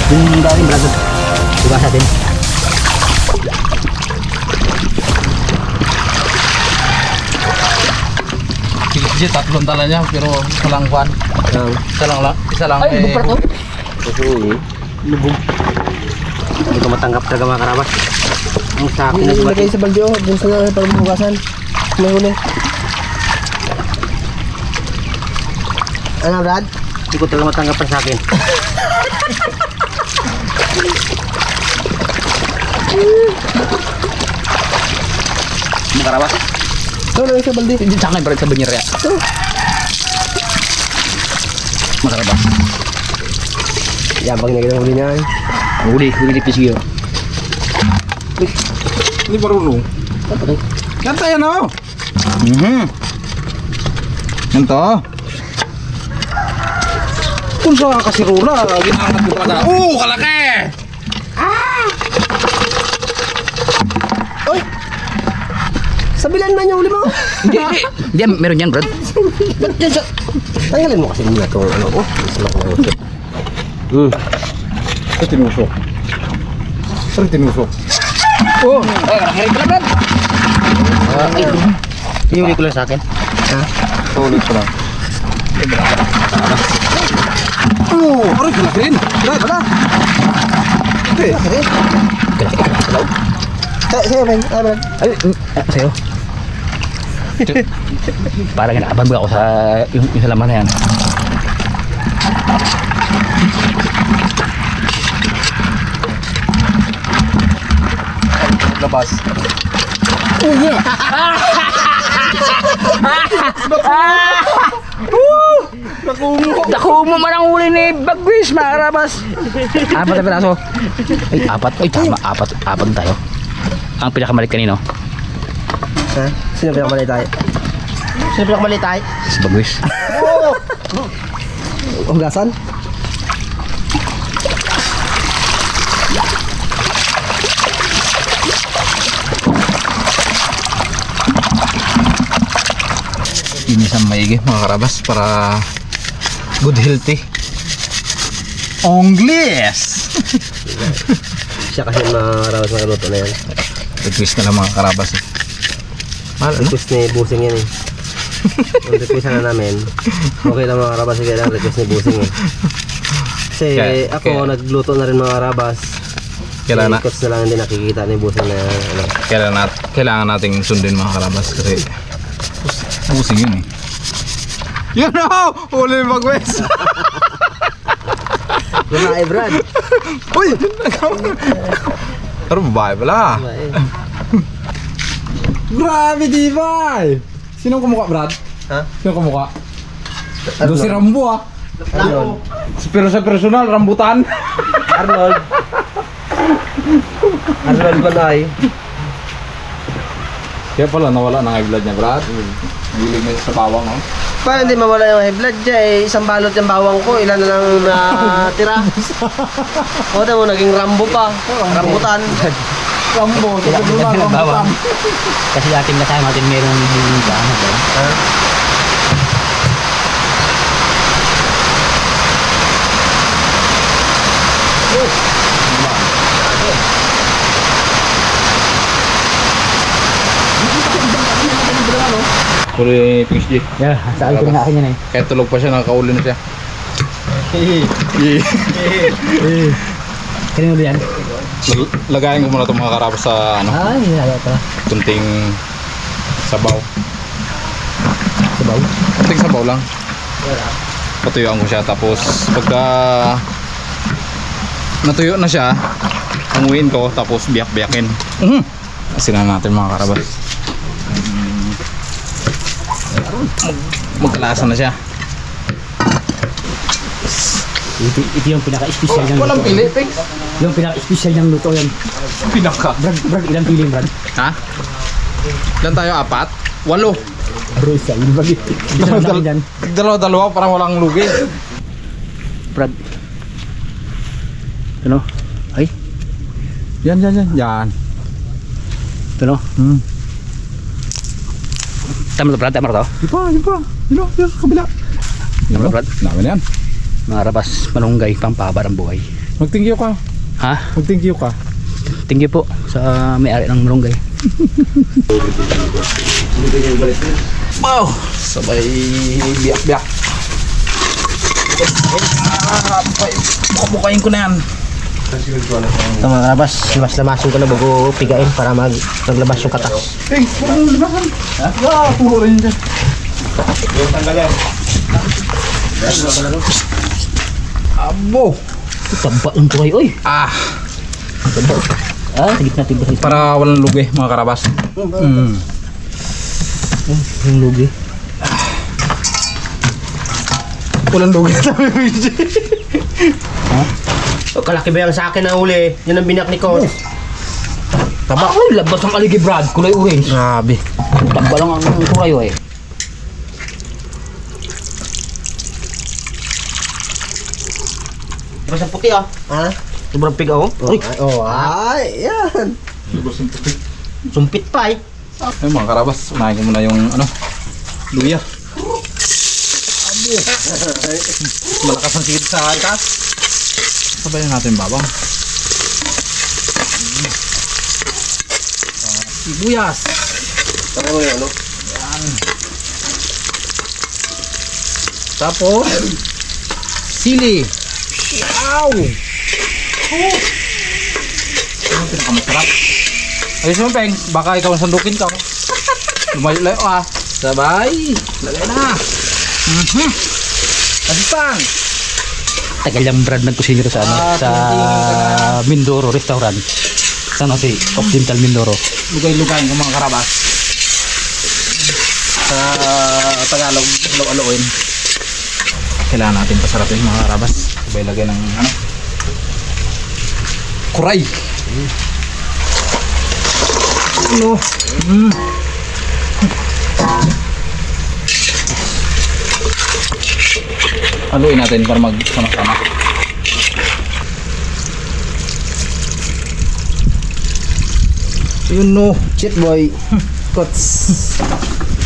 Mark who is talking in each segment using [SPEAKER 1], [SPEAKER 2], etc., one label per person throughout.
[SPEAKER 1] Yung gawin brad. Bukas natin.
[SPEAKER 2] Kasi tatlong tala niya pero walang kwan. Isa lang.
[SPEAKER 1] Ay, lubog pa to. Lubog. Hindi ko matanggap talaga mga karabas. Ang sa akin
[SPEAKER 3] Hindi ilagay sa balde, oh. Doon sa na para bukasan. May huli. Ano, Brad?
[SPEAKER 1] Hindi ko talaga matanggap ang sa akin. Mga karabas.
[SPEAKER 3] Ito, lagay sa balde.
[SPEAKER 1] Hindi sa akin brad sa banyera. Mga karabas.
[SPEAKER 3] Yabang niya huli niya.
[SPEAKER 1] Huli ni Pisgyo.
[SPEAKER 2] Hindi marunong. Yan tayo na. Yan to. Kung sa kasirula, ginangat ko talaga. Kalaki!
[SPEAKER 3] Oy! Sabilan man yung huli mo.
[SPEAKER 1] Hindi, meron yan brad.
[SPEAKER 3] Ba't yan siya? Tanggalin mo kasi muna itong ano ko. Masama ko na ito.
[SPEAKER 2] Ito tinusok. Ito tinusok.
[SPEAKER 1] Ay, pala brad. Huli ko lang sa akin.
[SPEAKER 2] Ulit ko lang. Aray, kalaki rin. Brad, wala. Okay.
[SPEAKER 3] Sa'yo, Ben. Ah, Brad.
[SPEAKER 1] Ay, sa'yo. Parang inaabang ako sa yung sa laman na yan.
[SPEAKER 2] Labas.
[SPEAKER 1] Nakumo man ang huli ni Bagwis, mga karabas. Apat na piraso. Ay, apat. Ay, tama. Apat tayo. Ang pinakamalit kanino?
[SPEAKER 3] Ha? Sino pinakamalay tayo? Sino pinakamalay tayo?
[SPEAKER 1] Si Bagwis.
[SPEAKER 3] Hugasan?
[SPEAKER 2] Inisang maigi mga karabas para good healthy. Ongles!
[SPEAKER 3] Siya kasi marawas na kaluto na yan.
[SPEAKER 2] Request na lang mga karabas eh.
[SPEAKER 3] Request ni Busing yan eh. Yung request na namin, okay lang mga karabas, kaya lang request ni Busing eh. Kasi ako nagluto na rin mga karabas.
[SPEAKER 2] Kailangan,
[SPEAKER 3] Coach na lang hindi nakikita ni Busing na ano.
[SPEAKER 2] kailangan nating sundin mga karabas kasi pusing yun eh. Yun o! Huli yung Bagwes!
[SPEAKER 3] Babae, Brad.
[SPEAKER 2] Uy! Pero babae pala.
[SPEAKER 3] Babae.
[SPEAKER 2] Grabe di ba? Sinong kumukha Brad?
[SPEAKER 3] Ha?
[SPEAKER 2] Sinong kumukha? Doon si Rambo ah.
[SPEAKER 3] Arnold.
[SPEAKER 2] Pero sa personal, rambutan.
[SPEAKER 3] Arnold. Arnold Banay.
[SPEAKER 2] Kaya pala nawala ng high blood niya Brad. Gilig na sa bawang oh.
[SPEAKER 3] Paano hindi mawala yung high blood dyan eh? Isang balot yung bawang ko, ilan na lang natira. O, mo naging Rambo pa. Rambutan.
[SPEAKER 2] Rambo,
[SPEAKER 1] Bawang. Kasi ating kasama natin meron yung ano ba?
[SPEAKER 3] Ha?
[SPEAKER 2] Huli Pings G.
[SPEAKER 1] Yeah, sa akin na akin yan eh.
[SPEAKER 2] Kahit tulog pa siya, nakakauli na siya.
[SPEAKER 1] Kanino yan?
[SPEAKER 2] Lagayin ko muna itong mga karabas sa ano,
[SPEAKER 1] Ay, nilalaw pala.
[SPEAKER 2] kunting sabaw.
[SPEAKER 1] Sabaw.
[SPEAKER 2] Kunting sabaw lang. Patuyuan ko siya tapos pagka natuyo na siya, hanguin ko tapos biyak-biyakin. Asinan natin mga karabas. Magkalasa na siya.
[SPEAKER 1] Ito yung pinaka-special ng
[SPEAKER 2] Walang
[SPEAKER 1] luto.
[SPEAKER 2] pili, thanks.
[SPEAKER 1] Yung pinaka-special ng luto yan.
[SPEAKER 2] Pinaka.
[SPEAKER 1] Brad, ilang piling Brad?
[SPEAKER 2] Ha? Ilan tayo? 4? 8.
[SPEAKER 1] Bro, isa. Yung bagay. Isang laki dyan.
[SPEAKER 2] Dalawa parang walang lugi.
[SPEAKER 1] Brad. Ano? Ay,
[SPEAKER 2] Yan. Yan.
[SPEAKER 1] ito no? Tama to Brad, tama to.
[SPEAKER 2] Di pa. Yan, sa kabila.
[SPEAKER 1] Tama to Brad.
[SPEAKER 2] Dami na yan.
[SPEAKER 1] Mga rabas, malunggay, pampaba ng buhay.
[SPEAKER 2] Mag-thank you ka.
[SPEAKER 1] Ha?
[SPEAKER 2] Mag-thank you ka.
[SPEAKER 1] Thank you po sa may-ari ng Malunggay.
[SPEAKER 2] Wow! Sabay biyak-biyak. Bukain ko na yan.
[SPEAKER 3] Ito mga karabas, lamas-lamasin ko na bago pigain para maglabas yung katas.
[SPEAKER 2] Hey, parang libasan. Ha? Ah, puro rin dyan. Abo!
[SPEAKER 1] Taba ang tuloy, oy.
[SPEAKER 2] Ah!
[SPEAKER 1] Ah, tigit na tigit.
[SPEAKER 2] Para walang lugi mga karabas.
[SPEAKER 1] Yung lugi.
[SPEAKER 2] Walang lugi sabi mo yun.
[SPEAKER 1] Ha?
[SPEAKER 3] O, kalaki ba yung sa akin na huli? Yan ang binak ni Coach.
[SPEAKER 1] Taba. Ay, labas ang aligi Brad. Kulay orange.
[SPEAKER 2] Grabe.
[SPEAKER 1] Taba lang ang kulay, oy.
[SPEAKER 3] Basta puti ah. Ha? Sobrang piga oh.
[SPEAKER 1] Uy.
[SPEAKER 3] Ay, yan. Sumpit pa eh.
[SPEAKER 2] Ay mga karabas, unahin ko muna yung luya. Malakas ang sigit sa ikas. Sabayan natin babang. Sibuyas.
[SPEAKER 3] Tama mo yung ano?
[SPEAKER 2] Yan. Tapos sili. Wow! Ano ang pinakamasarap? Ayos mo, Peng. Baka ikaw ang sandukin ka. Lumayo-layo ah. Sabay. Lagay na. Asistan.
[SPEAKER 1] Tagal yung Brad nagkusinyo sa ano, sa Mindoro restaurant. Sa ano si Occidental Mindoro.
[SPEAKER 2] Lugay-lugayin ng mga karabas. Sa Tagalog, alo-aloin. Kailangan natin pasarapin mga karabas. Sabay lagay ng ano? Kuray. Ano? Haluin natin para magsama-sama. Yun no.
[SPEAKER 3] Shit boy. Kots.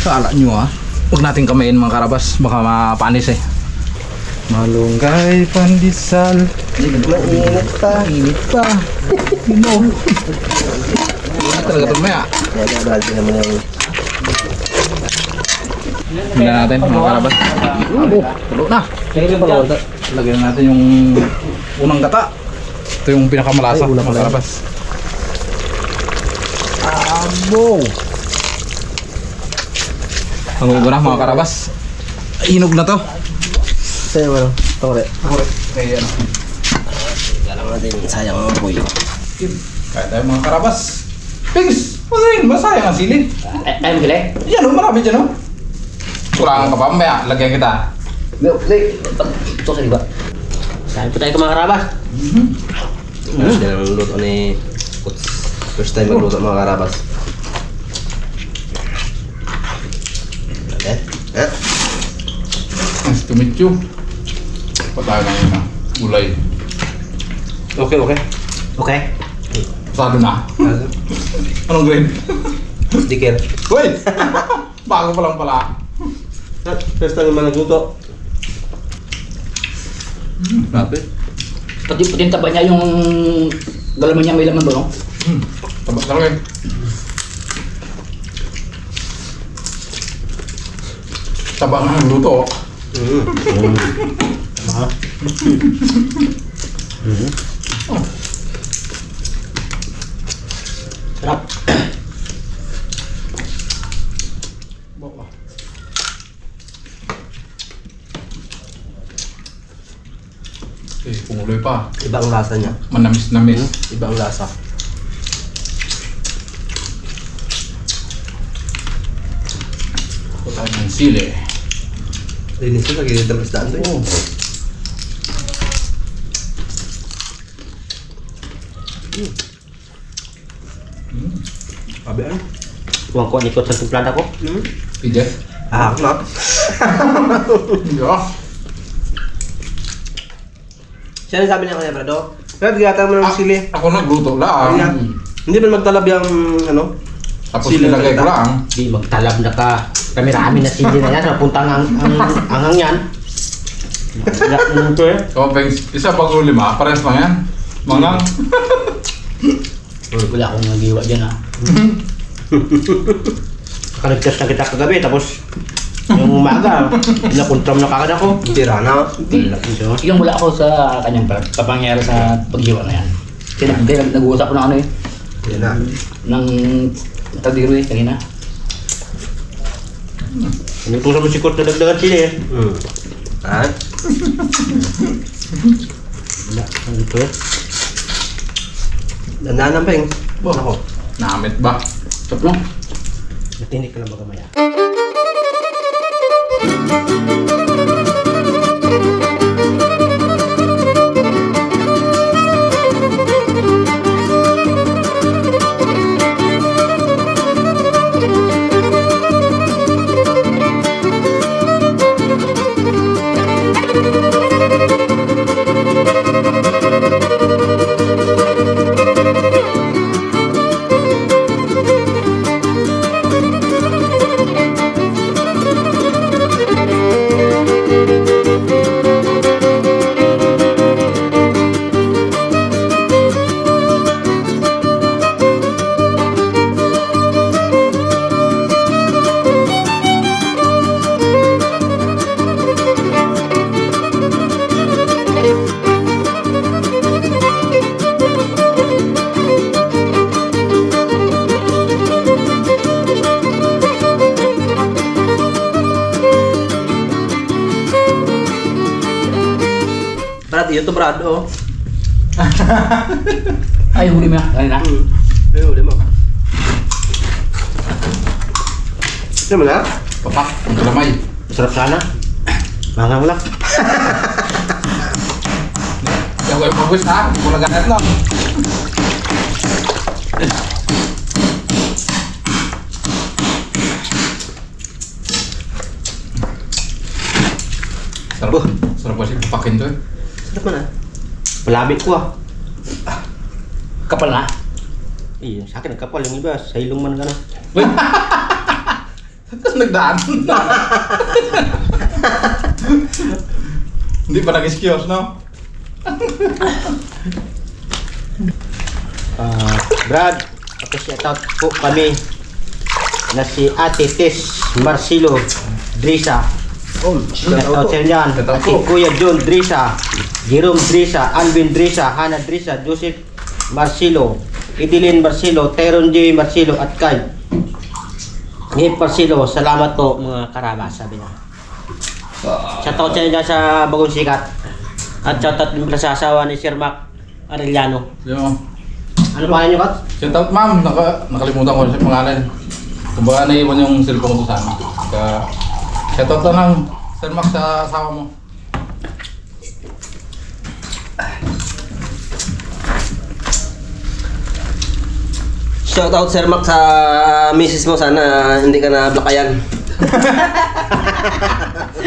[SPEAKER 2] Kala nyo ah. Huwag natin kamayin mga karabas. Baka mapanis eh. Malunggay, pandesal.
[SPEAKER 3] Mainit pa.
[SPEAKER 2] Init pa. No. Init talaga ito maya.
[SPEAKER 3] Dahil naman yung...
[SPEAKER 2] Hila natin mga karabas. Tulo na. Lagyan natin yung unang gata. Ito yung pinakamalasa
[SPEAKER 3] Ay, unang
[SPEAKER 2] mga
[SPEAKER 3] kalaya.
[SPEAKER 2] karabas. Abo! Ang ugo na mga karabas. Inog na to.
[SPEAKER 3] Sa'yo ano? Tore.
[SPEAKER 2] Kaya ano.
[SPEAKER 3] Galang natin. Sayang ang boy.
[SPEAKER 2] Kaya tayo mga karabas. Pigs! Masayang ang sili.
[SPEAKER 1] Ay, magaling.
[SPEAKER 2] Yan o, marami dyan o. Kulangan ka pa, mamaya, lagyan kita.
[SPEAKER 1] Ito sa iba.
[SPEAKER 3] Saan po tayo mga karabas? Yan ang luto ni Coach. First time magluto mga karabas.
[SPEAKER 2] Nice to meet you. Patayo lang yun na. Gulay.
[SPEAKER 3] Okay. Okay.
[SPEAKER 2] Pasado na. Anong grade?
[SPEAKER 3] Dikir.
[SPEAKER 2] Wait! Bago pa lang pala.
[SPEAKER 3] First time naman nagluto.
[SPEAKER 2] Grabe.
[SPEAKER 1] Pati yung taba niya yung galaman niya may laman doon, no?
[SPEAKER 2] Tabas na rin. Taba nga ng luto.
[SPEAKER 1] Sarap.
[SPEAKER 2] Eh, pumuloy pa.
[SPEAKER 3] Iba ang lasa niya.
[SPEAKER 2] Manamis-namis.
[SPEAKER 3] Iba ang lasa.
[SPEAKER 2] Tayo ng sili.
[SPEAKER 3] Linis ko sa gilid ng isdaan to. Sabi ano?
[SPEAKER 1] Huwag ko anikot sa timplada ko.
[SPEAKER 2] Pidya.
[SPEAKER 3] Ah, na.
[SPEAKER 2] Yeah.
[SPEAKER 3] Siya sabi niya kanya, Brado. Pero tigatan mo ng sili.
[SPEAKER 2] Ako nagluto lang.
[SPEAKER 3] Ayan. Hindi ba magtalab yung ano?
[SPEAKER 2] Tapos
[SPEAKER 3] Sili
[SPEAKER 2] nilagay ko
[SPEAKER 3] na
[SPEAKER 2] lang.
[SPEAKER 1] Di magtalab na ka. Kami rami na sili na yan. Napunta ang angang yan.
[SPEAKER 3] Ito eh.
[SPEAKER 2] So, Pengs, isa bago 5, parehas lang yan. Mangang.
[SPEAKER 1] Wala akong nagiwa dyan ha.
[SPEAKER 3] Kaligtas na kita kagabi, tapos yung umaga, pinakontram na kagad ako. Tira na.
[SPEAKER 1] Yung wala ako sa kanyang kapangyari sa paghiwa na yan. Nag-uusap ko na ano eh.
[SPEAKER 3] Yan na.
[SPEAKER 1] Ng tadiro eh, kanina.
[SPEAKER 3] Inutusan mo si Kurt na dagdagan sila eh. Ha? Wala, ano ito eh. Dandanan pa yung. Ako.
[SPEAKER 2] Namit ba?
[SPEAKER 1] Stop lang.
[SPEAKER 3] Natinig ka na baga maya. Brad, yun to Brad, oh.
[SPEAKER 1] Ay, huli mo yan. Kanina.
[SPEAKER 3] Ay, huli mo. Ito mo na?
[SPEAKER 2] Papak, ang kalamay.
[SPEAKER 3] Masarap sana. Mangang lang.
[SPEAKER 2] Yung ko yung pagwis ha, kung naganet lang. Sarap, sarap kasi papakin to eh.
[SPEAKER 3] Sarap mo na. Palabit ko ah.
[SPEAKER 1] Kapal na.
[SPEAKER 3] Eh, sa akin nagkapal yung iba. Sa ilong man gano'n.
[SPEAKER 2] Nagdaan. Hindi pa nag-excuse, no?
[SPEAKER 3] Brad, shout out po kami na si Ate Tess Marcelo Drisa. Shout out sa inyo yan.
[SPEAKER 2] Shout out
[SPEAKER 3] At si
[SPEAKER 2] po.
[SPEAKER 3] Kuya John Drisa, Jerome Drisa, Alvin Drisa, Hannah Drisa, Joseph Marcelo, Idilin Marcelo, Tyron J. Marcelo at kay Nip Marcelo. Salamat po mga karabas, sabi niya. Shout out sa inyo dyan sa Bagong Sikat. At shout out din pala sa asawa ni Sir Mac Arellano.
[SPEAKER 2] Yung,
[SPEAKER 3] Ano pa niyo, Kat?
[SPEAKER 2] shout out ma'am, nakalimutan ko sa pangalan. Kung baka naiwan yung cellphone ko sana. Kaya, shout out lang Sir Max sa asawa mo.
[SPEAKER 3] Shout out Sir Mac sa misis mo, sana hindi ka na blakayan.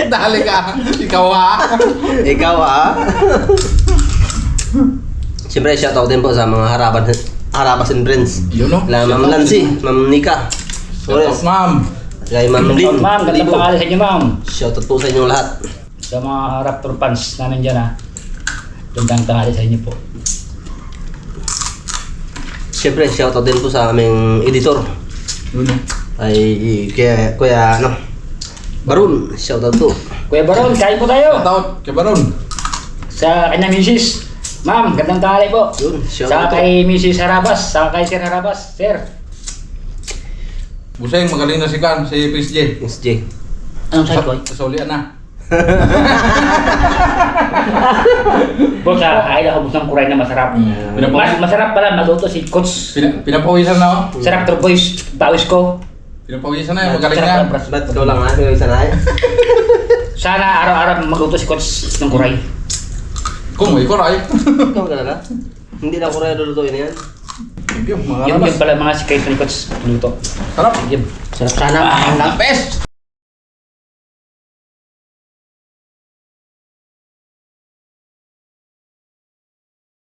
[SPEAKER 2] Dali ka, ikaw ha.
[SPEAKER 3] Ikaw ah. Siyempre shout out din po sa mga harabas and friends.
[SPEAKER 2] Yun no?
[SPEAKER 3] La Ma'am Nancy, Ma'am Nika,
[SPEAKER 2] Shout out ma'am.
[SPEAKER 3] at kay Ma'am Lynn.
[SPEAKER 1] Ma'am, gandang pangalan sa inyo, ma'am.
[SPEAKER 3] Shout out po sa inyong lahat.
[SPEAKER 1] Sa mga Raptor fans namin dyan ha. Gandang tanghali sa inyo po.
[SPEAKER 3] Siyempre shout out din po sa aming editor.
[SPEAKER 2] Yun no?
[SPEAKER 3] Ay kuya ano, Baron, shout out po.
[SPEAKER 1] Kuya Baron, kain po tayo.
[SPEAKER 2] Shout out kay Baron.
[SPEAKER 1] Sa kanyang misis. Ma'am, gandang tanghali po.
[SPEAKER 3] Yun, shout
[SPEAKER 1] Sa
[SPEAKER 3] out po.
[SPEAKER 1] kay Mrs. Harabas, sa kay Sir Harabas. Sir,
[SPEAKER 2] Buseng, magaling na si Kan, si Chris J.
[SPEAKER 3] Miss J.
[SPEAKER 1] anong side ko?
[SPEAKER 2] Kasaulian na.
[SPEAKER 1] Boss, ay ako ng kuray na masarap. Masarap pala, maluto si Coach.
[SPEAKER 2] Pinapawisan na oh.
[SPEAKER 1] Sa Raptor Boys, bawis ko.
[SPEAKER 2] Pinapawisan na, magaling
[SPEAKER 1] Masarap
[SPEAKER 2] yan.
[SPEAKER 1] pala, pras.
[SPEAKER 3] Ba't ikaw lang ha? Ikaw isa na eh.
[SPEAKER 1] Sana araw-araw magluto si Coach ng kuray.
[SPEAKER 2] Kung may koray.
[SPEAKER 3] Ikaw ka na na? Hindi na ako rin lulutuin yan.
[SPEAKER 2] Yung mga
[SPEAKER 1] Yun
[SPEAKER 2] rabas.
[SPEAKER 1] pala mga sikay ni Coach luto.
[SPEAKER 2] Sarap.
[SPEAKER 1] Yun.
[SPEAKER 3] Sarap sana.
[SPEAKER 2] Best!